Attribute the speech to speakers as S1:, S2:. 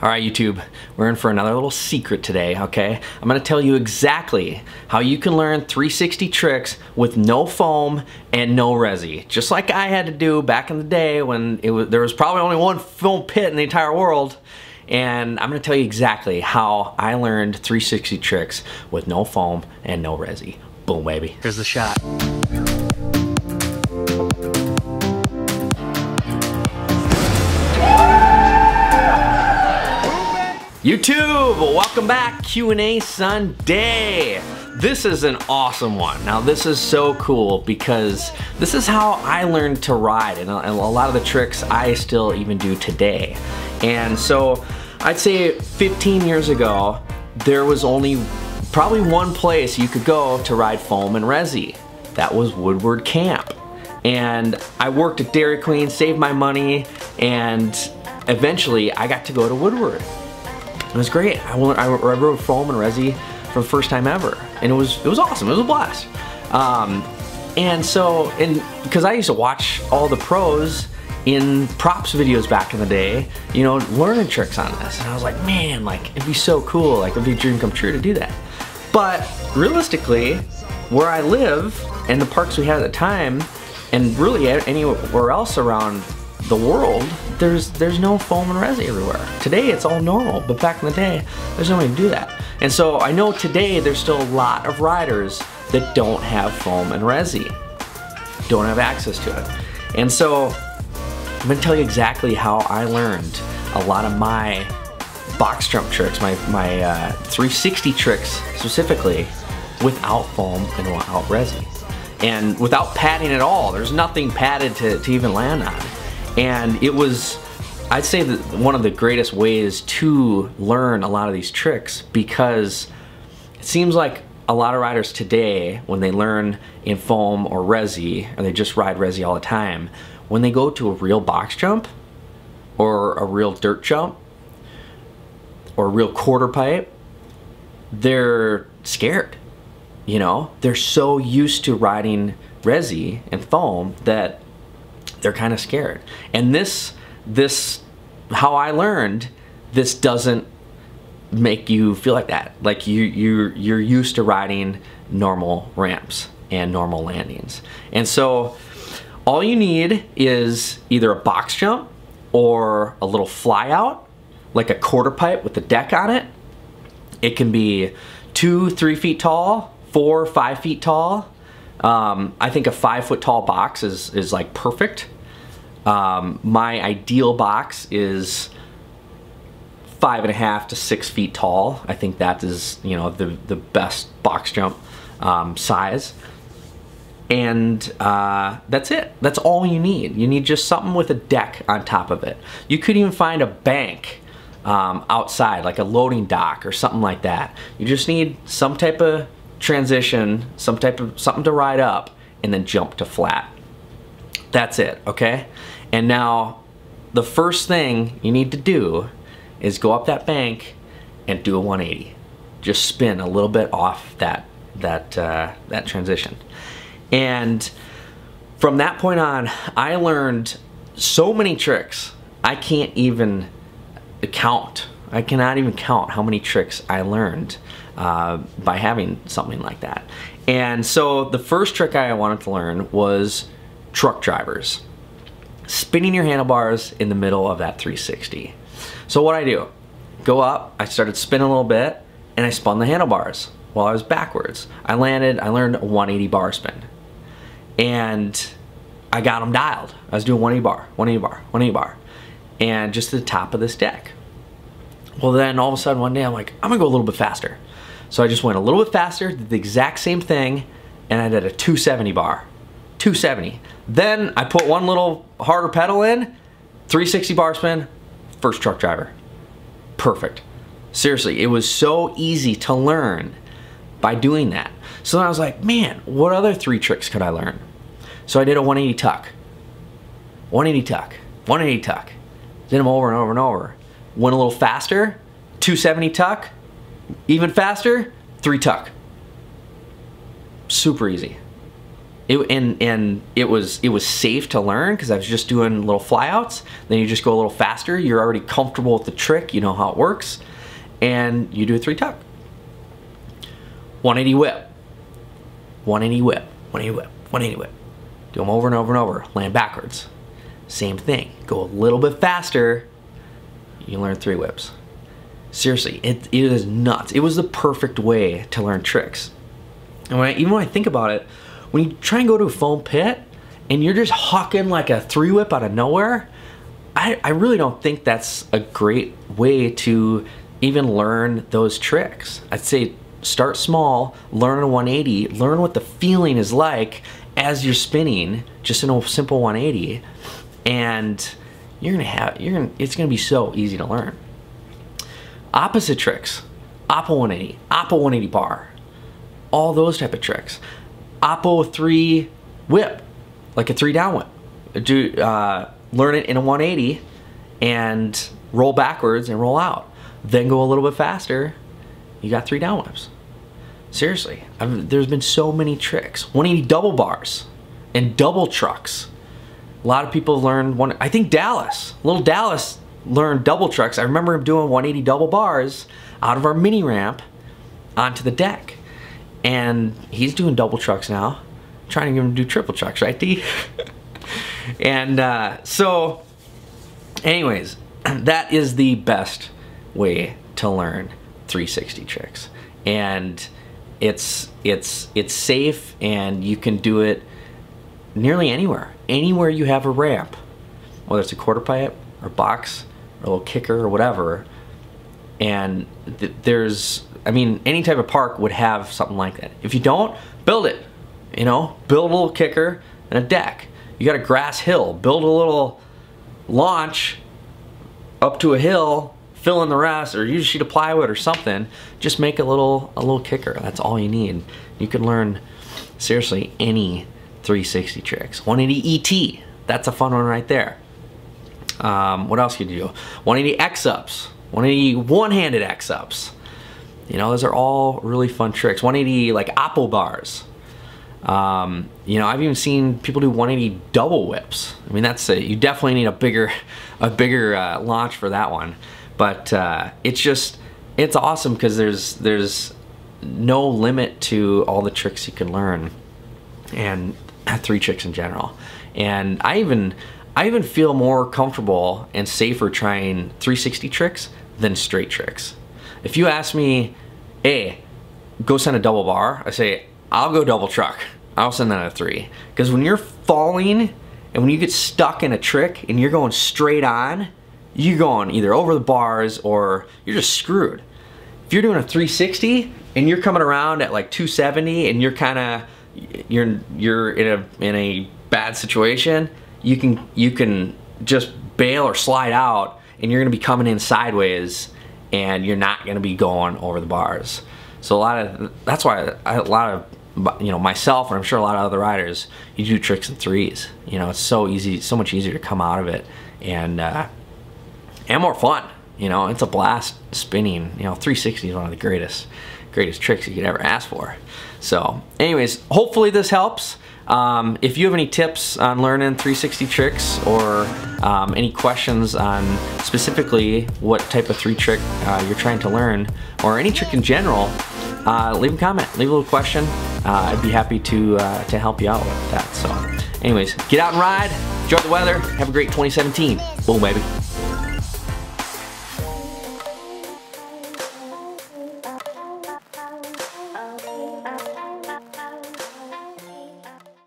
S1: All right, YouTube, we're in for another little secret today, okay? I'm gonna tell you exactly how you can learn 360 tricks with no foam and no RESI. Just like I had to do back in the day when there was probably only one foam pit in the entire world. And I'm gonna tell you exactly how I learned 360 tricks with no foam and no RESI. Boom, baby. Here's the shot. YouTube, welcome back. Q&A Sunday. This is an awesome one. Now this is so cool because this is how I learned to ride, and a lot of the tricks I still even do today. And so I'd say 15 years ago, there was only probably one place you could go to ride foam and RESI. That was Woodward Camp. And I worked at Dairy Queen, saved my money, and eventually I got to go to Woodward. It was great. I rode foam and RESI for the first time ever, and it was awesome. It was a blast. Because I used to watch all the pros in props videos back in the day, you know, learning tricks on this, and I was like, man, like it'd be so cool. Like it'd be a dream come true to do that. But realistically, where I live and the parks we had at the time, and really anywhere else around the world, there's no foam and RESI everywhere. Today it's all normal, but back in the day, there's no way to do that. And so I know today there's still a lot of riders that don't have foam and RESI, don't have access to it. And so I'm gonna tell you exactly how I learned a lot of my box jump tricks, my 360 tricks specifically, without foam and without RESI. And without padding at all. There's nothing padded to even land on. And it was, I'd say, that one of the greatest ways to learn a lot of these tricks, because it seems like a lot of riders today, when they learn in foam or RESI, or they just ride RESI all the time, when they go to a real box jump, or a real dirt jump, or a real quarter pipe, they're scared. You know, they're so used to riding RESI and foam that they're kind of scared. And this, how I learned, this doesn't make you feel like that. Like you're used to riding normal ramps and normal landings. And so all you need is either a box jump or a little fly out, like a quarter pipe with a deck on it. It can be 2-3 feet tall, 4-5 feet tall. I think a 5-foot tall box is like perfect. My ideal box is 5.5 to 6 feet tall. I think that is, you know, the best box jump size. And that's it. That's all you need. You need just something with a deck on top of it. You could even find a bank outside, like a loading dock or something like that. You just need some type of transition, something to ride up, and then jump to flat. That's it, okay? And now the first thing you need to do is go up that bank and do a 180. Just spin a little bit off that transition. And from that point on, I learned so many tricks. I can't even count. I cannot even count how many tricks I learned by having something like that. And so the first trick I wanted to learn was truck drivers. Spinning your handlebars in the middle of that 360. So what I do, go up, I started spinning a little bit, and I spun the handlebars while I was backwards. I learned a 180 bar spin. And I got them dialed. I was doing 180 bar, 180 bar, 180 bar. And just to the top of this deck. Well then all of a sudden one day I'm like, I'm gonna go a little bit faster. So I just went a little bit faster, did the exact same thing, and I did a 270 bar. 270. Then I put one little harder pedal in, 360 bar spin, first truck driver. Perfect. Seriously, it was so easy to learn by doing that. So then I was like, man, what other 3 tricks could I learn? So I did a 180 tuck. 180 tuck. 180 tuck. Did them over and over and over. Went a little faster, 270 tuck. Even faster, 3 tuck. Super easy. and it was safe to learn because I was just doing little flyouts. Then you just go a little faster. You're already comfortable with the trick. You know how it works, and you do a 3 tuck. 180 whip, 180 whip, 180 whip, 180 whip. Do them over and over and over. Land backwards. Same thing. Go a little bit faster. You learn 3 whips. Seriously, it is nuts. It was the perfect way to learn tricks. And even when I think about it, when you try and go to a foam pit and you're just hucking like a 3 whip out of nowhere, I really don't think that's a great way to even learn those tricks. I'd say start small, learn a 180, learn what the feeling is like as you're spinning, just in a simple 180, and it's gonna be so easy to learn. Opposite tricks, Oppo 180, Oppo 180 bar, all those type of tricks. Oppo 3 whip, like a 3 down whip. Learn it in a 180 and roll backwards and roll out. Then go a little bit faster, you got 3 down whips. Seriously, there's been so many tricks. 180 double bars and double trucks. A lot of people learn I think little Dallas learned double trucks. I remember him doing 180 double bars out of our mini ramp onto the deck. And he's doing double trucks now. I'm trying to get him to do triple trucks, right, D? And so, anyways, that is the best way to learn 360 tricks. And it's safe, and you can do it nearly anywhere. Anywhere you have a ramp, whether it's a quarter pipe or box or a little kicker or whatever. And I mean, any type of park would have something like that. If you don't, build it. You know, build a little kicker and a deck. You got a grass hill, build a little launch up to a hill, fill in the rest, or use a sheet of plywood or something. Just make a little kicker. That's all you need. You can learn, seriously, any 360 tricks. 180 ET, that's a fun one right there. What else can you do? 180 X-ups, 180 one-handed X-ups. You know, those are all really fun tricks. 180 like Oppo bars. You know, I've even seen people do 180 double whips. I mean, you definitely need a bigger launch for that one. But it's awesome because there's no limit to all the tricks you can learn, and 3 tricks in general. And I even feel more comfortable and safer trying 360 tricks than straight tricks. If you ask me, hey, go send a double bar, I say, I'll go double truck. I'll send that a 3. Because when you're falling and when you get stuck in a trick and you're going straight on, you're going either over the bars or you're just screwed. If you're doing a 360 and you're coming around at like 270 and you're in a bad situation, you can just bail or slide out, and you're gonna be coming in sideways, and you're not gonna be going over the bars. So that's why a lot of, you know, myself, and I'm sure a lot of other riders, you do tricks in 3s. You know, it's so easy, so much easier to come out of it, and more fun. You know, it's a blast spinning. You know, 360 is one of the greatest tricks you could ever ask for. So anyways, hopefully this helps. If you have any tips on learning 360 tricks, or any questions on specifically what type of 3 trick you're trying to learn, or any trick in general, leave a comment, leave a little question. I'd be happy to help you out with that. So anyways, get out and ride, enjoy the weather, have a great 2017. Boom, baby.